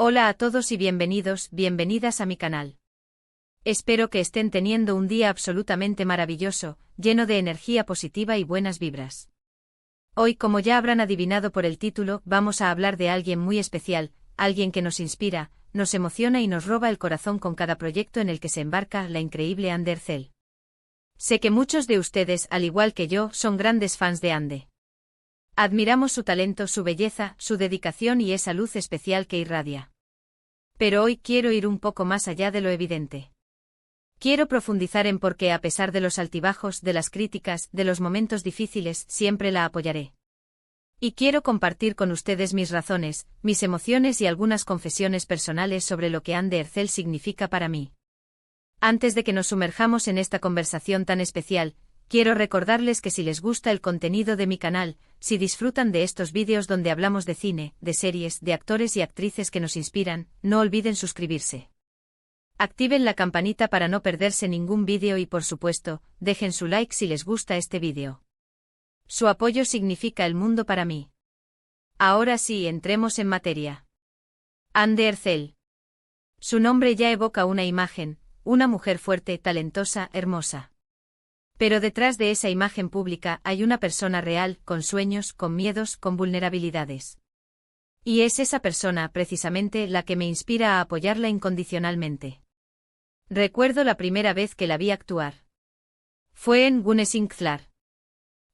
Hola a todos y bienvenidos, bienvenidas a mi canal. Espero que estén teniendo un día absolutamente maravilloso, lleno de energía positiva y buenas vibras. Hoy, como ya habrán adivinado por el título, vamos a hablar de alguien muy especial, alguien que nos inspira, nos emociona y nos roba el corazón con cada proyecto en el que se embarca la increíble Ande Ercel. Sé que muchos de ustedes, al igual que yo, son grandes fans de Ande. Admiramos su talento, su belleza, su dedicación y esa luz especial que irradia. Pero hoy quiero ir un poco más allá de lo evidente. Quiero profundizar en por qué, a pesar de los altibajos, de las críticas, de los momentos difíciles, siempre la apoyaré. Y quiero compartir con ustedes mis razones, mis emociones y algunas confesiones personales sobre lo que Ande Ercel significa para mí. Antes de que nos sumerjamos en esta conversación tan especial, quiero recordarles que si les gusta el contenido de mi canal, si disfrutan de estos vídeos donde hablamos de cine, de series, de actores y actrices que nos inspiran, no olviden suscribirse. Activen la campanita para no perderse ningún vídeo y, por supuesto, dejen su like si les gusta este vídeo. Su apoyo significa el mundo para mí. Ahora sí, entremos en materia. Ande Ercel. Su nombre ya evoca una imagen, una mujer fuerte, talentosa, hermosa. Pero detrás de esa imagen pública hay una persona real, con sueños, con miedos, con vulnerabilidades. Y es esa persona, precisamente, la que me inspira a apoyarla incondicionalmente. Recuerdo la primera vez que la vi actuar. Fue en Gunesingslar.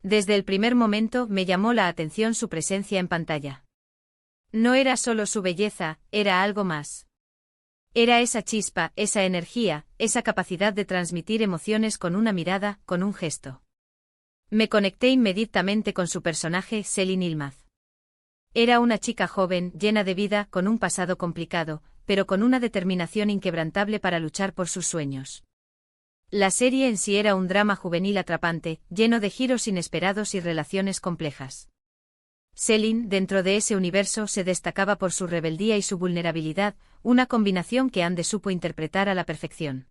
Desde el primer momento me llamó la atención su presencia en pantalla. No era solo su belleza, era algo más. Era esa chispa, esa energía, esa capacidad de transmitir emociones con una mirada, con un gesto. Me conecté inmediatamente con su personaje, Selin Yılmaz. Era una chica joven, llena de vida, con un pasado complicado, pero con una determinación inquebrantable para luchar por sus sueños. La serie en sí era un drama juvenil atrapante, lleno de giros inesperados y relaciones complejas. Selin, dentro de ese universo, se destacaba por su rebeldía y su vulnerabilidad, una combinación que Ande supo interpretar a la perfección.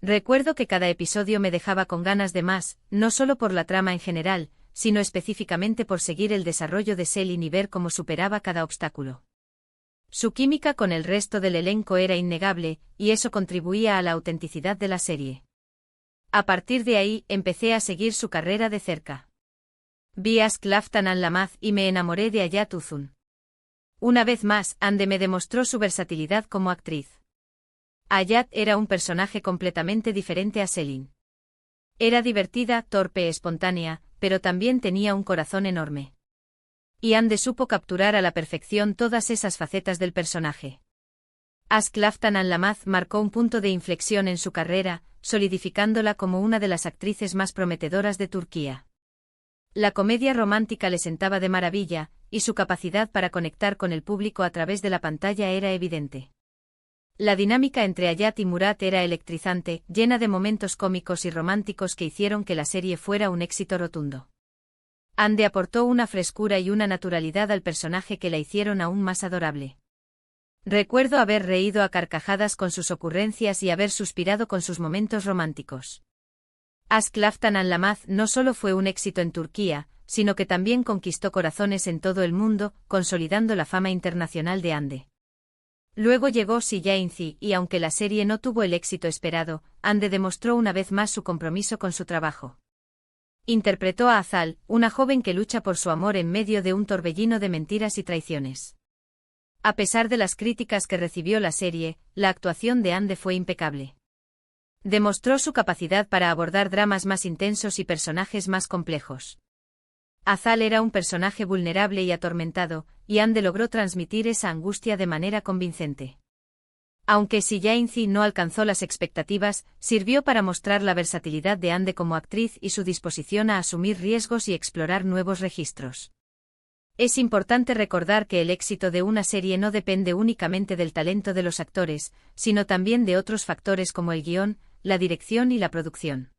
Recuerdo que cada episodio me dejaba con ganas de más, no solo por la trama en general, sino específicamente por seguir el desarrollo de Selin y ver cómo superaba cada obstáculo. Su química con el resto del elenco era innegable, y eso contribuía a la autenticidad de la serie. A partir de ahí, empecé a seguir su carrera de cerca. Vi Ask Laftan An Lamaz y me enamoré de Hayat Uzun. Una vez más, Ande me demostró su versatilidad como actriz. Hayat era un personaje completamente diferente a Selin. Era divertida, torpe, espontánea, pero también tenía un corazón enorme. Y Ande supo capturar a la perfección todas esas facetas del personaje. Ask Laftan An Lamaz marcó un punto de inflexión en su carrera, solidificándola como una de las actrices más prometedoras de Turquía. La comedia romántica le sentaba de maravilla, y su capacidad para conectar con el público a través de la pantalla era evidente. La dinámica entre Hayat y Murat era electrizante, llena de momentos cómicos y románticos que hicieron que la serie fuera un éxito rotundo. Ande aportó una frescura y una naturalidad al personaje que la hicieron aún más adorable. Recuerdo haber reído a carcajadas con sus ocurrencias y haber suspirado con sus momentos románticos. Ask Laftan An Lamaz no solo fue un éxito en Turquía, sino que también conquistó corazones en todo el mundo, consolidando la fama internacional de Ande. Luego llegó Siyainzi y aunque la serie no tuvo el éxito esperado, Ande demostró una vez más su compromiso con su trabajo. Interpretó a Azal, una joven que lucha por su amor en medio de un torbellino de mentiras y traiciones. A pesar de las críticas que recibió la serie, la actuación de Ande fue impecable. Demostró su capacidad para abordar dramas más intensos y personajes más complejos. Azal era un personaje vulnerable y atormentado, y Ande logró transmitir esa angustia de manera convincente. Aunque Siyainzi no alcanzó las expectativas, sirvió para mostrar la versatilidad de Ande como actriz y su disposición a asumir riesgos y explorar nuevos registros. Es importante recordar que el éxito de una serie no depende únicamente del talento de los actores, sino también de otros factores como el guión, la dirección y la producción.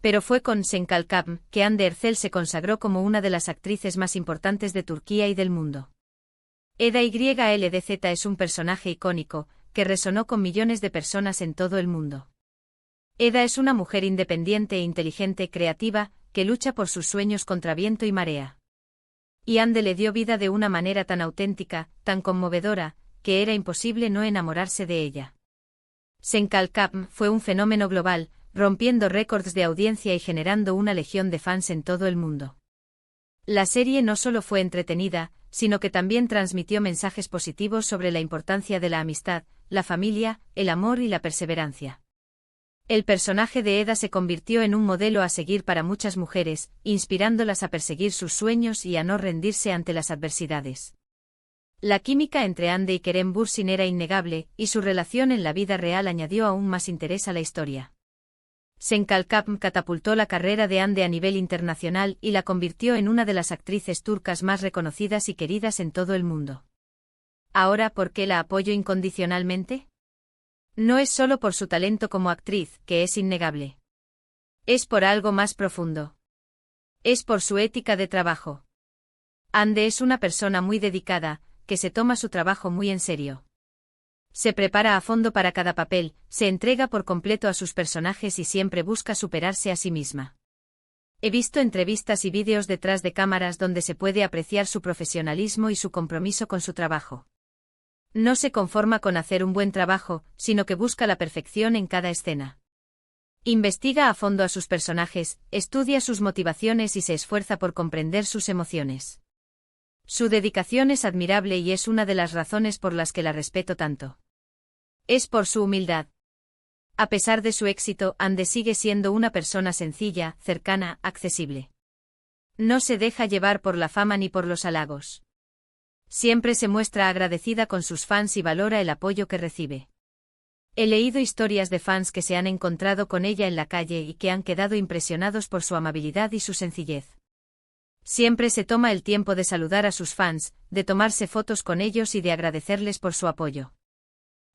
Pero fue con Senkalkam que Ande Ercel se consagró como una de las actrices más importantes de Turquía y del mundo. Eda YLDZ es un personaje icónico, que resonó con millones de personas en todo el mundo. Eda es una mujer independiente e inteligente, creativa, que lucha por sus sueños contra viento y marea. Y Ande le dio vida de una manera tan auténtica, tan conmovedora, que era imposible no enamorarse de ella. Senkalkam fue un fenómeno global, rompiendo récords de audiencia y generando una legión de fans en todo el mundo. La serie no solo fue entretenida, sino que también transmitió mensajes positivos sobre la importancia de la amistad, la familia, el amor y la perseverancia. El personaje de Eda se convirtió en un modelo a seguir para muchas mujeres, inspirándolas a perseguir sus sueños y a no rendirse ante las adversidades. La química entre Ande y Kerem Bürsin era innegable, y su relación en la vida real añadió aún más interés a la historia. Senkalkam catapultó la carrera de Ande a nivel internacional y la convirtió en una de las actrices turcas más reconocidas y queridas en todo el mundo. Ahora, ¿por qué la apoyo incondicionalmente? No es solo por su talento como actriz, que es innegable. Es por algo más profundo. Es por su ética de trabajo. Ande es una persona muy dedicada, que se toma su trabajo muy en serio. Se prepara a fondo para cada papel, se entrega por completo a sus personajes y siempre busca superarse a sí misma. He visto entrevistas y vídeos detrás de cámaras donde se puede apreciar su profesionalismo y su compromiso con su trabajo. No se conforma con hacer un buen trabajo, sino que busca la perfección en cada escena. Investiga a fondo a sus personajes, estudia sus motivaciones y se esfuerza por comprender sus emociones. Su dedicación es admirable y es una de las razones por las que la respeto tanto. Es por su humildad. A pesar de su éxito, Ande sigue siendo una persona sencilla, cercana, accesible. No se deja llevar por la fama ni por los halagos. Siempre se muestra agradecida con sus fans y valora el apoyo que recibe. He leído historias de fans que se han encontrado con ella en la calle y que han quedado impresionados por su amabilidad y su sencillez. Siempre se toma el tiempo de saludar a sus fans, de tomarse fotos con ellos y de agradecerles por su apoyo.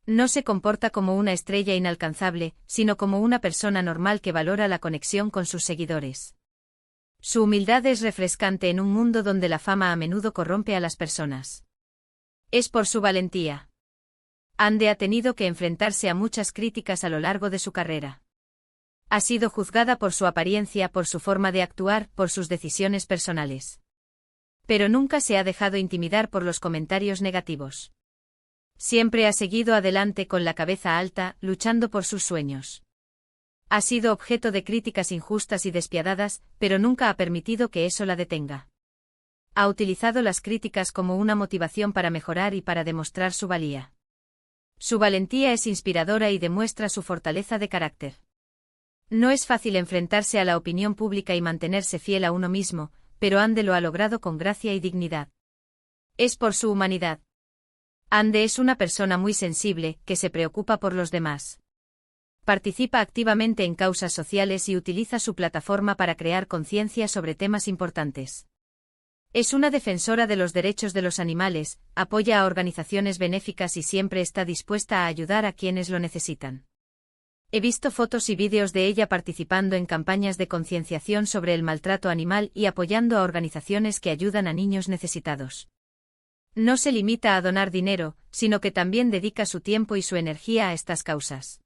No se comporta como una estrella inalcanzable, sino como una persona normal que valora la conexión con sus seguidores. Su humildad es refrescante en un mundo donde la fama a menudo corrompe a las personas. Es por su valentía. Ande ha tenido que enfrentarse a muchas críticas a lo largo de su carrera. Ha sido juzgada por su apariencia, por su forma de actuar, por sus decisiones personales. Pero nunca se ha dejado intimidar por los comentarios negativos. Siempre ha seguido adelante con la cabeza alta, luchando por sus sueños. Ha sido objeto de críticas injustas y despiadadas, pero nunca ha permitido que eso la detenga. Ha utilizado las críticas como una motivación para mejorar y para demostrar su valía. Su valentía es inspiradora y demuestra su fortaleza de carácter. No es fácil enfrentarse a la opinión pública y mantenerse fiel a uno mismo, pero Ande lo ha logrado con gracia y dignidad. Es por su humanidad. Ande es una persona muy sensible, que se preocupa por los demás. Participa activamente en causas sociales y utiliza su plataforma para crear conciencia sobre temas importantes. Es una defensora de los derechos de los animales, apoya a organizaciones benéficas y siempre está dispuesta a ayudar a quienes lo necesitan. He visto fotos y vídeos de ella participando en campañas de concienciación sobre el maltrato animal y apoyando a organizaciones que ayudan a niños necesitados. No se limita a donar dinero, sino que también dedica su tiempo y su energía a estas causas.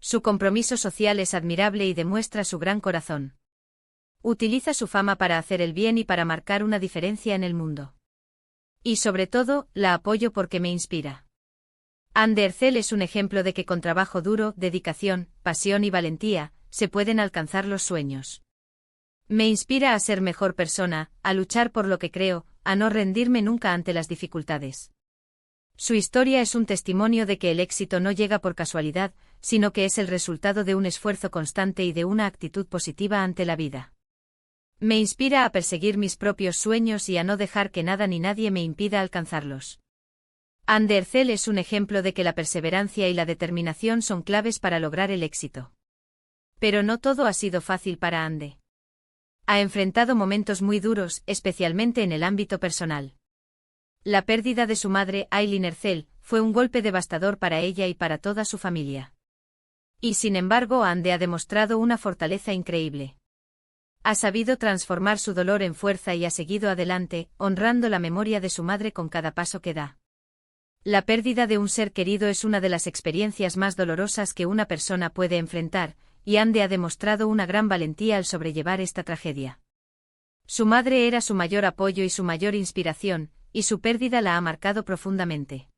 Su compromiso social es admirable y demuestra su gran corazón. Utiliza su fama para hacer el bien y para marcar una diferencia en el mundo. Y sobre todo, la apoyo porque me inspira. Ande Ercel es un ejemplo de que con trabajo duro, dedicación, pasión y valentía, se pueden alcanzar los sueños. Me inspira a ser mejor persona, a luchar por lo que creo, a no rendirme nunca ante las dificultades. Su historia es un testimonio de que el éxito no llega por casualidad, sino que es el resultado de un esfuerzo constante y de una actitud positiva ante la vida. Me inspira a perseguir mis propios sueños y a no dejar que nada ni nadie me impida alcanzarlos. Ande Ercel es un ejemplo de que la perseverancia y la determinación son claves para lograr el éxito. Pero no todo ha sido fácil para Ande. Ha enfrentado momentos muy duros, especialmente en el ámbito personal. La pérdida de su madre, Aylin Ercel, fue un golpe devastador para ella y para toda su familia. Y sin embargo, Ande ha demostrado una fortaleza increíble. Ha sabido transformar su dolor en fuerza y ha seguido adelante, honrando la memoria de su madre con cada paso que da. La pérdida de un ser querido es una de las experiencias más dolorosas que una persona puede enfrentar, y Ande ha demostrado una gran valentía al sobrellevar esta tragedia. Su madre era su mayor apoyo y su mayor inspiración, y su pérdida la ha marcado profundamente.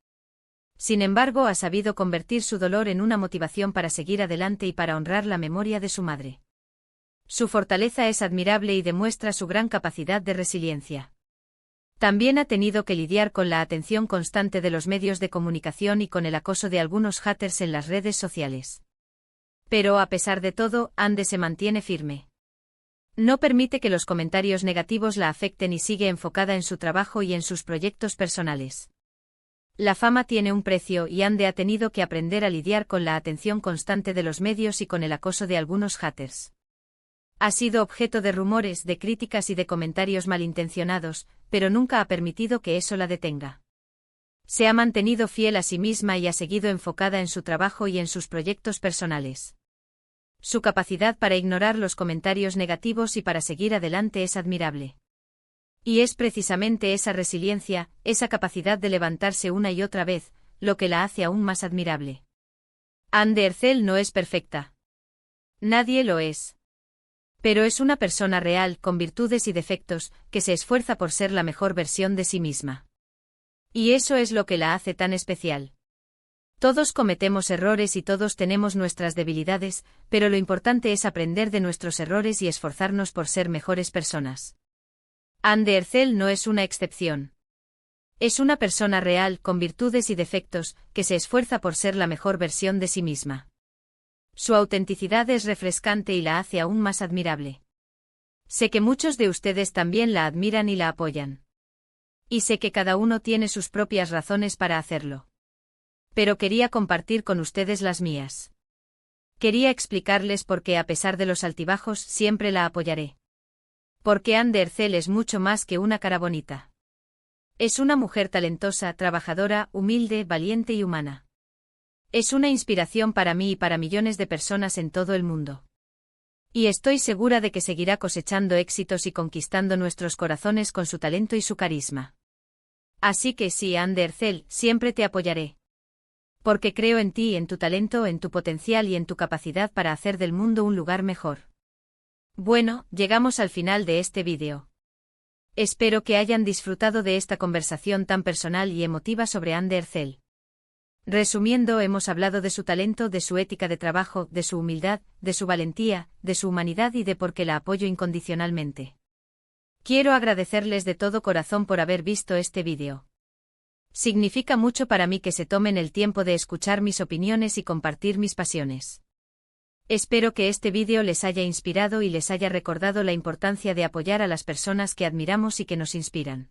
Sin embargo, ha sabido convertir su dolor en una motivación para seguir adelante y para honrar la memoria de su madre. Su fortaleza es admirable y demuestra su gran capacidad de resiliencia. También ha tenido que lidiar con la atención constante de los medios de comunicación y con el acoso de algunos haters en las redes sociales. Pero a pesar de todo, Ande se mantiene firme. No permite que los comentarios negativos la afecten y sigue enfocada en su trabajo y en sus proyectos personales. La fama tiene un precio y Ande ha tenido que aprender a lidiar con la atención constante de los medios y con el acoso de algunos haters. Ha sido objeto de rumores, de críticas y de comentarios malintencionados, pero nunca ha permitido que eso la detenga. Se ha mantenido fiel a sí misma y ha seguido enfocada en su trabajo y en sus proyectos personales. Su capacidad para ignorar los comentarios negativos y para seguir adelante es admirable. Y es precisamente esa resiliencia, esa capacidad de levantarse una y otra vez, lo que la hace aún más admirable. Ande Ercel no es perfecta. Nadie lo es. Pero es una persona real, con virtudes y defectos, que se esfuerza por ser la mejor versión de sí misma. Y eso es lo que la hace tan especial. Todos cometemos errores y todos tenemos nuestras debilidades, pero lo importante es aprender de nuestros errores y esforzarnos por ser mejores personas. Ande Ercel no es una excepción. Es una persona real, con virtudes y defectos, que se esfuerza por ser la mejor versión de sí misma. Su autenticidad es refrescante y la hace aún más admirable. Sé que muchos de ustedes también la admiran y la apoyan. Y sé que cada uno tiene sus propias razones para hacerlo. Pero quería compartir con ustedes las mías. Quería explicarles por qué a pesar de los altibajos siempre la apoyaré. Porque Ande Ercel es mucho más que una cara bonita. Es una mujer talentosa, trabajadora, humilde, valiente y humana. Es una inspiración para mí y para millones de personas en todo el mundo. Y estoy segura de que seguirá cosechando éxitos y conquistando nuestros corazones con su talento y su carisma. Así que sí, Ande Ercel, siempre te apoyaré. Porque creo en ti, en tu talento, en tu potencial y en tu capacidad para hacer del mundo un lugar mejor. Bueno, llegamos al final de este vídeo. Espero que hayan disfrutado de esta conversación tan personal y emotiva sobre Ande Ercel. Resumiendo, hemos hablado de su talento, de su ética de trabajo, de su humildad, de su valentía, de su humanidad y de por qué la apoyo incondicionalmente. Quiero agradecerles de todo corazón por haber visto este vídeo. Significa mucho para mí que se tomen el tiempo de escuchar mis opiniones y compartir mis pasiones. Espero que este vídeo les haya inspirado y les haya recordado la importancia de apoyar a las personas que admiramos y que nos inspiran.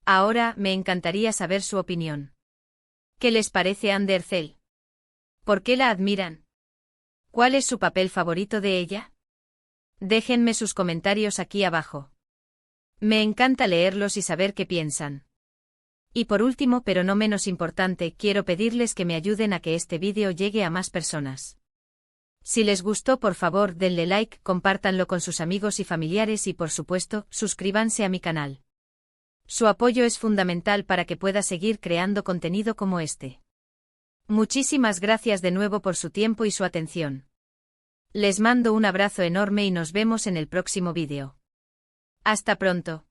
Ahora, me encantaría saber su opinión. ¿Qué les parece Ande Ercel? ¿Por qué la admiran? ¿Cuál es su papel favorito de ella? Déjenme sus comentarios aquí abajo. Me encanta leerlos y saber qué piensan. Y por último, pero no menos importante, quiero pedirles que me ayuden a que este vídeo llegue a más personas. Si les gustó, por favor, denle like, compártanlo con sus amigos y familiares y por supuesto, suscríbanse a mi canal. Su apoyo es fundamental para que pueda seguir creando contenido como este. Muchísimas gracias de nuevo por su tiempo y su atención. Les mando un abrazo enorme y nos vemos en el próximo vídeo. Hasta pronto.